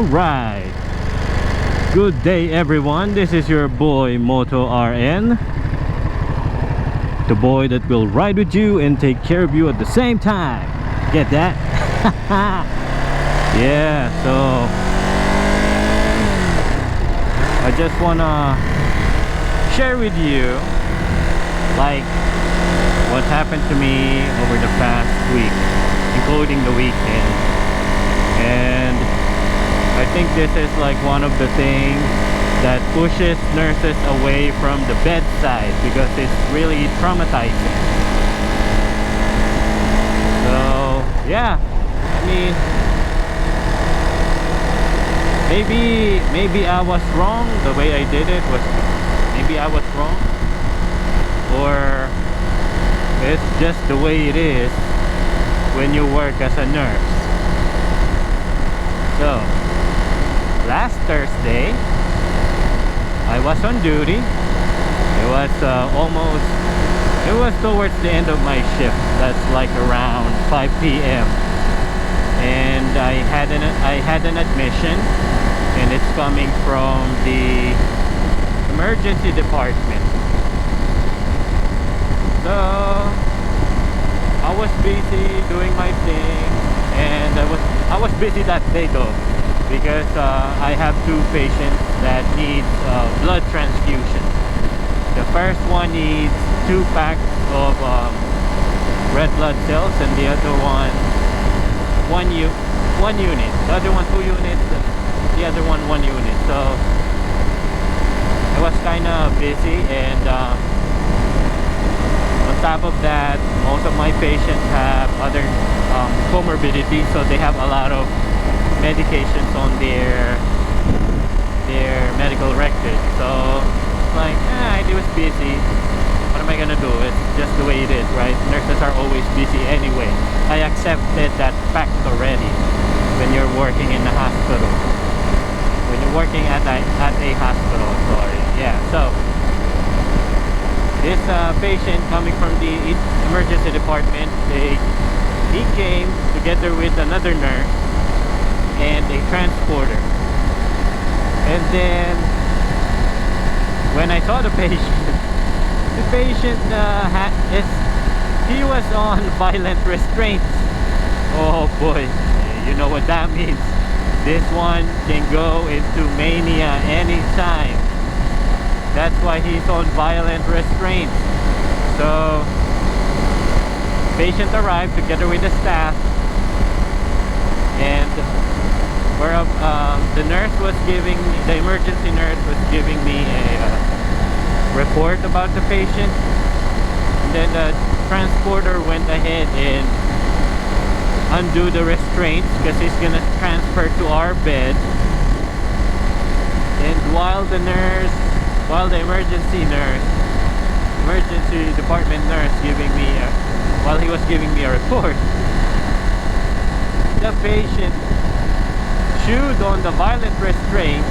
Alright, good day everyone. This is your boy Moto RN, the boy that will ride with you and take care of you at the same time. Get that? Yeah, so I just wanna share with you like what happened to me over the past week, including the weekend. And I think this is like one of the things that pushes nurses away from the bedside because it's really traumatizing. So yeah, I mean, maybe I was wrong. The way I did it was, maybe I was wrong, or it's just the way it is when you work as a nurse. So last Thursday I was on duty. It was towards the end of my shift. That's like around 5 p.m. and I had an admission, and it's coming from the emergency department. So I was busy doing my thing, and I was busy that day though, because I have two patients that need blood transfusion. The first one needs 2 packs of red blood cells, and the other one one unit. The other one 2 units, the other one 1 unit. So I was kind of busy, and on top of that, most of my patients have other comorbidities, so they have a lot of medications on their medical record. So like, I was busy. What am I gonna do? It's just the way it is, right? Nurses are always busy anyway. I accepted that fact already. When you're working in the hospital, when you're working at a hospital, sorry. Yeah. So this patient coming from the emergency department, he came together with another nurse and a transporter. And then when I saw the patient, he was on violent restraints. Oh boy, you know what that means. This one can go into mania anytime. That's why he's on violent restraints. So patient arrived together with the staff, and the emergency nurse was giving me a report about the patient, and then the transporter went ahead and undo the restraints because he's gonna transfer to our bed. And while the emergency department nurse while he was giving me a report, the patient chewed on the violent restraint,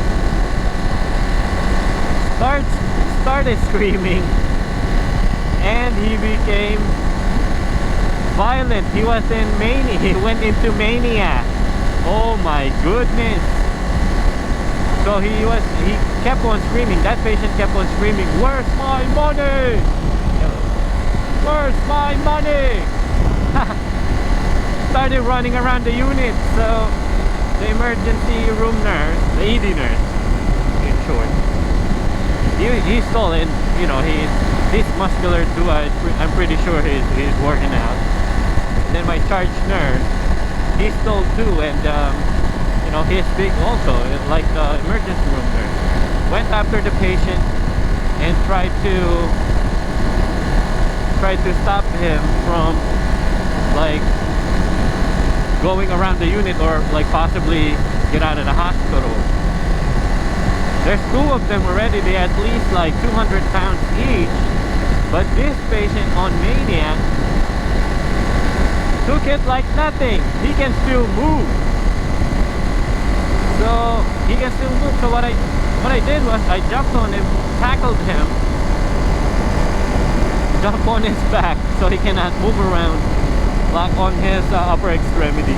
started screaming, and he became violent. He was in mania. He went into mania. Oh my goodness. So he kept on screaming. That patient kept on screaming, "Where's my money? Where's my money?" Started running around the unit. So the emergency room nurse, the ED nurse in short, he's tall, and you know, he's muscular too. I'm pretty sure he's working out. And then my charge nurse, he's tall too, and you know, he's big also, like the emergency room nurse. Went after the patient and tried to stop him from like going around the unit, or like possibly get out of the hospital. There's 2 of them already. They at least like 200 pounds each, but this patient on mania took it like nothing. He can still move. So he can still move. So what I did was I jumped on him, tackled him, jumped on his back so he cannot move around, like on his upper extremities.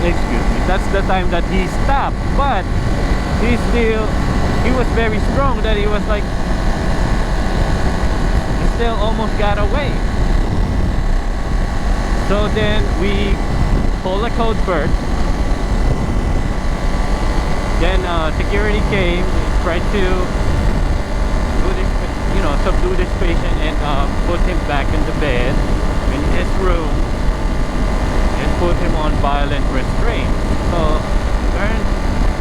excuse me, that's the time that he stopped. But he was very strong that he was like, he still almost got away. So then we pulled a code first. Then security came, tried to do this, subdue this patient and put him back in the bed in his room and put him on violent restraint. So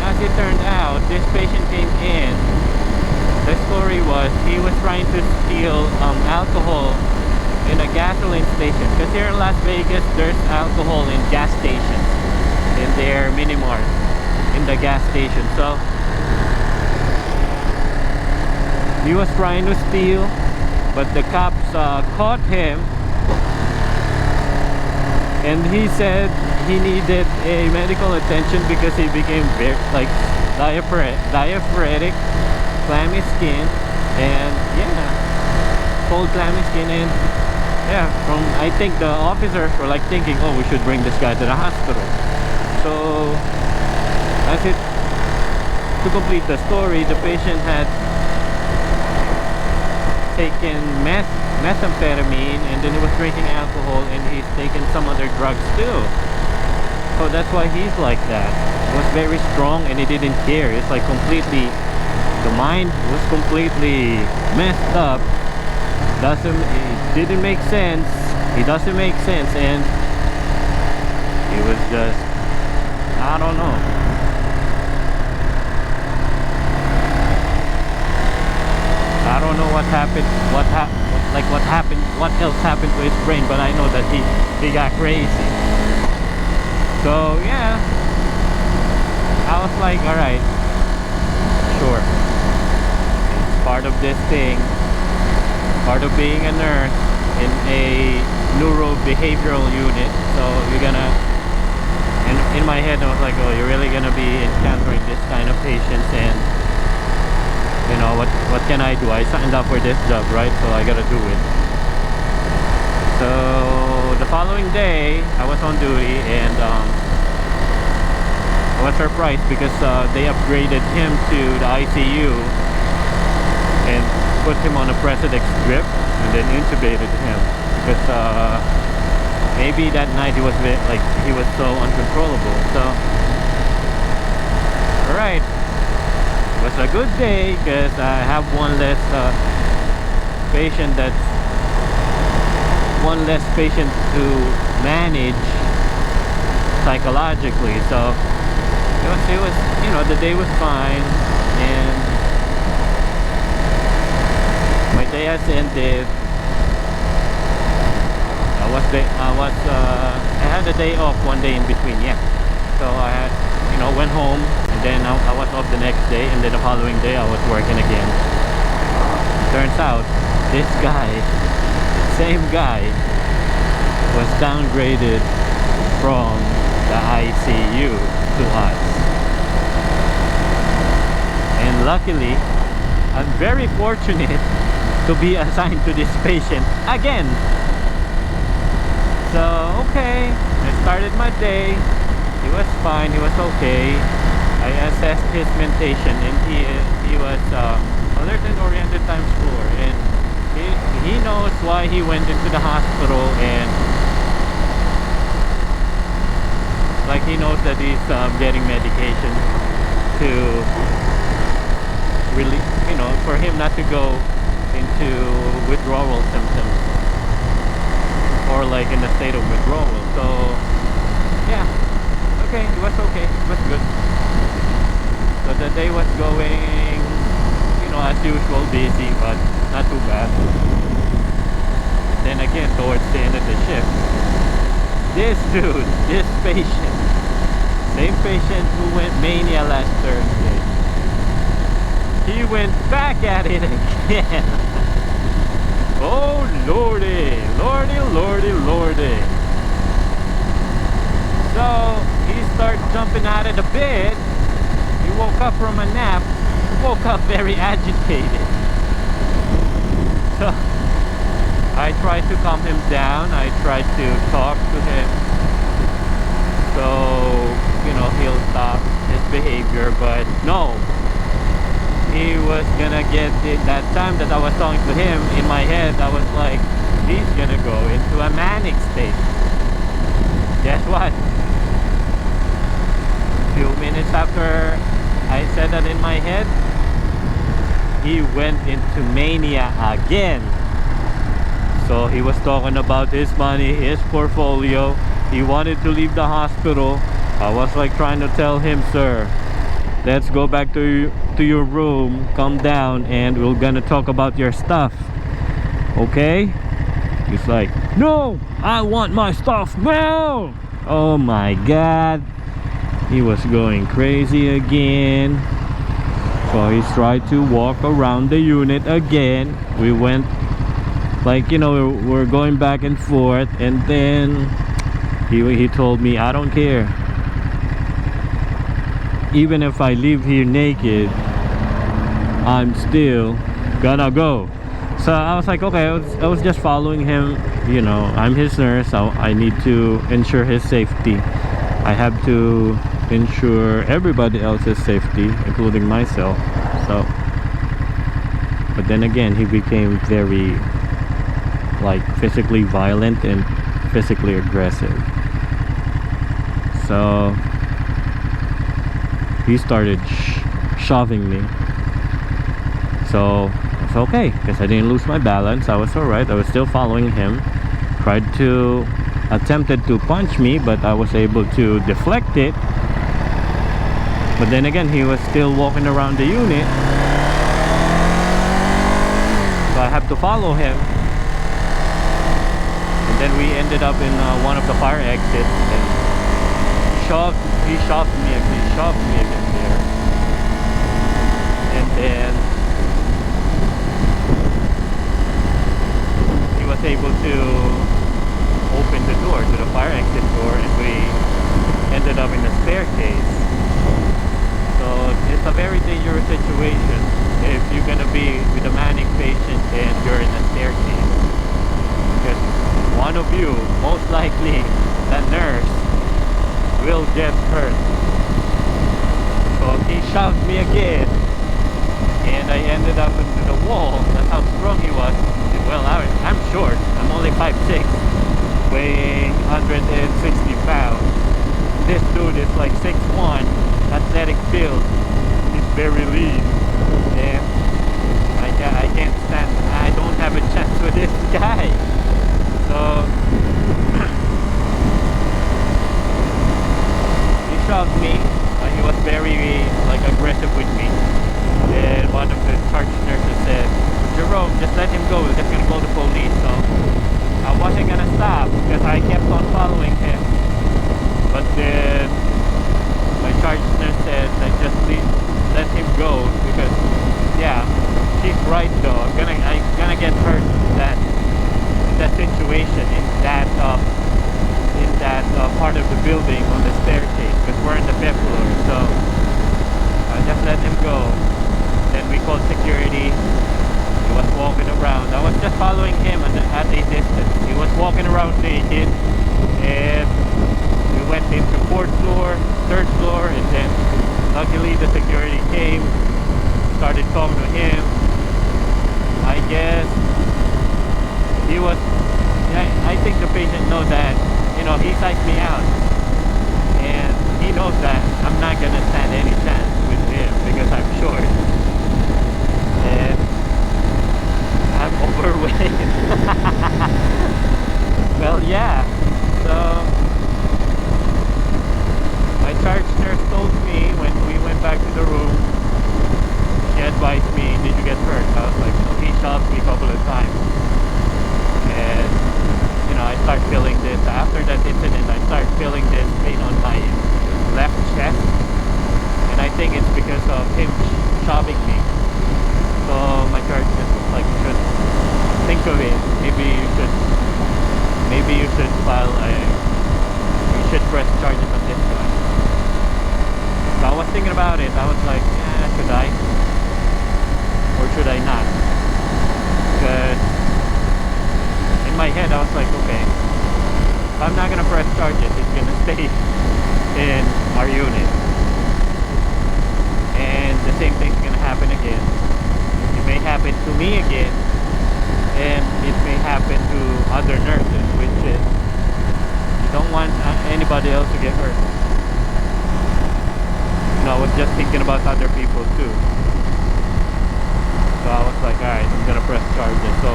as it turned out, this patient came in. The story was he was trying to steal alcohol in a gasoline station, because here in Las Vegas there's alcohol in gas stations, in their mini mart, in the gas station. So he was trying to steal, but the cops caught him, and he said he needed a medical attention because he became very like diaphoretic, clammy skin, and yeah, cold clammy skin. And yeah, I think the officers were like thinking, oh, we should bring this guy to the hospital. So as it, to complete the story, the patient had taken methamphetamine, and then he was drinking alcohol, and he's taken some other drugs too. So that's why he's like that. He was very strong and he didn't care. It's like completely, the mind was completely messed up. It didn't make sense. It doesn't make sense, and he was just, I don't know. I don't know what happened. What else happened to his brain? But I know that he got crazy. So yeah, I was like, all right, sure. It's part of this thing. Part of being a nurse in a neurobehavioral unit. So you're gonna, in my head I was like, oh, you're really gonna be encountering this kind of patients, and you know what can I do? I signed up for this job, right? So I gotta do it. So the following day I was on duty, and I was surprised because they upgraded him to the ICU and put him on a Precedex drip and then intubated him, because maybe that night he was so uncontrollable. So alright, it was a good day because I have one less patient to manage psychologically. So it was the day was fine, and my day has ended. I had a day off one day in between, yeah. So I had, went home, and then I was off the next day, and then the following day I was working again. Turns out this guy, same guy, was downgraded from the ICU to us. And luckily, I'm very fortunate to be assigned to this patient again. So okay, I started my day. He was fine, he was okay. I assessed his mentation, and he was alert and oriented times 4, and he knows why he went into the hospital, and like he knows that he's getting medication to really, for him not to go into withdrawal symptoms, or like in a state of withdrawal. So yeah, okay, it was okay, it was good. So the day was going, as usual, busy, but not too bad. Then again, towards the end of the shift, this dude, this patient, same patient who went mania last Thursday, he went back at it again. Oh lordy, lordy, lordy, lordy. So he started jumping out of the bed. He woke up from a nap, woke up very agitated. So I tried to calm him down. I tried to talk to him so he'll stop his behavior. But no, he was gonna get it. That time that I was talking to him, in my head I was like, he's gonna go into a manic state. Guess what? Few minutes after I said that in my head, he went into mania again. So he was talking about his money, his portfolio. He wanted to leave the hospital. I was like trying to tell him, sir, let's go back to your room, calm down, and we're gonna talk about your stuff, okay? He's like, no, I want my stuff now. Oh my god, he was going crazy again. So he tried to walk around the unit again. We went like, we're going back and forth, and then he told me, I don't care, even if I leave here naked, I'm still gonna go. So I was like, okay, I was just following him. I'm his nurse, so I need to ensure his safety. I have to ensure everybody else's safety, including myself. So, but then again, he became very like physically violent and physically aggressive. So he started shoving me. So it's okay, because I didn't lose my balance. I was alright. I was still following him. Attempted to punch me, but I was able to deflect it. But then again, he was still walking around the unit, so I have to follow him. And then we ended up in one of the fire exits, and he shoved me again there. And then he was able to open the door to the fire exit door, and we ended up in a staircase. So it's a very dangerous situation if you're gonna be with a manic patient and you're in a staircase, because one of you, most likely the nurse, will get hurt. So he shoved me again, and I ended up into the wall. That's how strong he was. Well, I'm short. I'm only 5'6", weighing 160 pounds. This dude is like 6'1", athletic build. He's very lean, and I can't stand. I don't have a chance with this guy. So he shoved me. He was very aggressive with me. Then one of the charge nurses said, Jerome, just let him go. We're just gonna call the police. So I wasn't gonna stop because I kept on following him. But then my charge nurse said, just let him go, because yeah, she's right though. I'm gonna get hurt in that situation, in that part of the building on the staircase, because we're in the 5th floor. So just let him go. Then we called security. He was walking around. I was just following him at a distance. He was walking around naked, and we went into 4th floor, 3rd floor, and then luckily the security came, started talking to him. I guess he was, I think the patient knows that, he psyched me out, and he knows that I'm not gonna stand any chance with him because I'm short and I'm overweight. Well, yeah. So my charge nurse told me when we went back to the room, she advised me, did you get hurt? I was like, no, he shoved me a couple of times. And I start feeling this, after that incident, I start feeling this pain on my left chest, and I think it's because of him shoving me. So my charge nurse was like, you should think of it, maybe you should you should press charges on this guy. So I was thinking about it. I was like, should I or should I not? Because in my head I was like, okay, if I'm not gonna press charges, he's gonna stay in our unit. And the same thing's gonna happen again. It may happen to me again, and it may happen to other nurses, which is you don't want anybody else to get hurt. You know, I was just thinking about other people too. So I was like, alright, I'm gonna press charges. So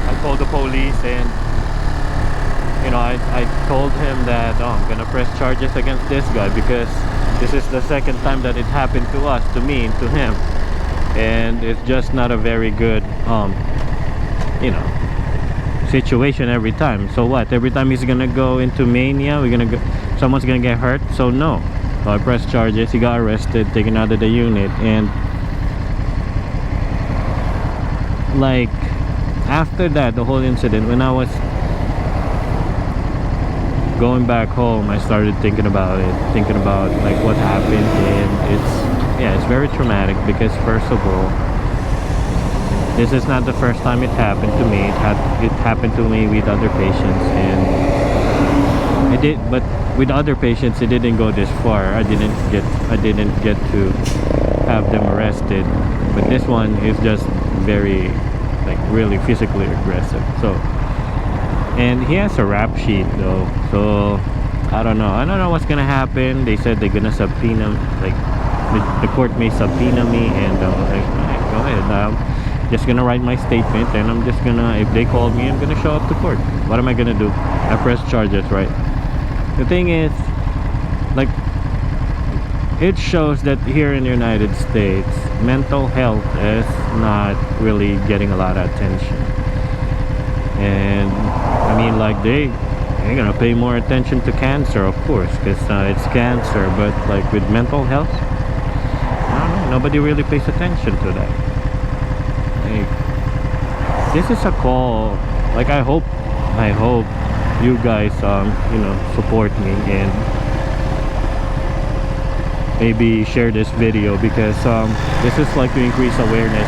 I called the police, and you know, I told him that, oh, I'm gonna press charges against this guy because this is the second time that it happened to us, to me, and to him, and it's just not a very good you know, situation every time. So what, every time he's gonna go into mania, someone's gonna get hurt? So no. So I pressed charges. He got arrested, taken out of the unit, and like after that, the whole incident, when I was going back home, I started thinking about like what happened, and it's very traumatic because first of all, this is not the first time it happened to me. It happened to me with other patients, and but with other patients it didn't go this far. I didn't get to have them arrested, but this one is just very, like, really physically aggressive. So, and he has a rap sheet though, so I don't know what's gonna happen. They said they're gonna subpoena, like the court may subpoena me, and like, go ahead, just gonna write my statement, and I'm just gonna, if they call me, I'm gonna show up to court. What am I gonna do? I press charges, right? The thing is, like, it shows that here in the United States, mental health is not really getting a lot of attention. And I mean, like, they're gonna pay more attention to cancer, of course, because it's cancer, but like with mental health, I don't know, nobody really pays attention to that. Like, this is a call. Like, I hope you guys you know, support me and maybe share this video, because this is like to increase awareness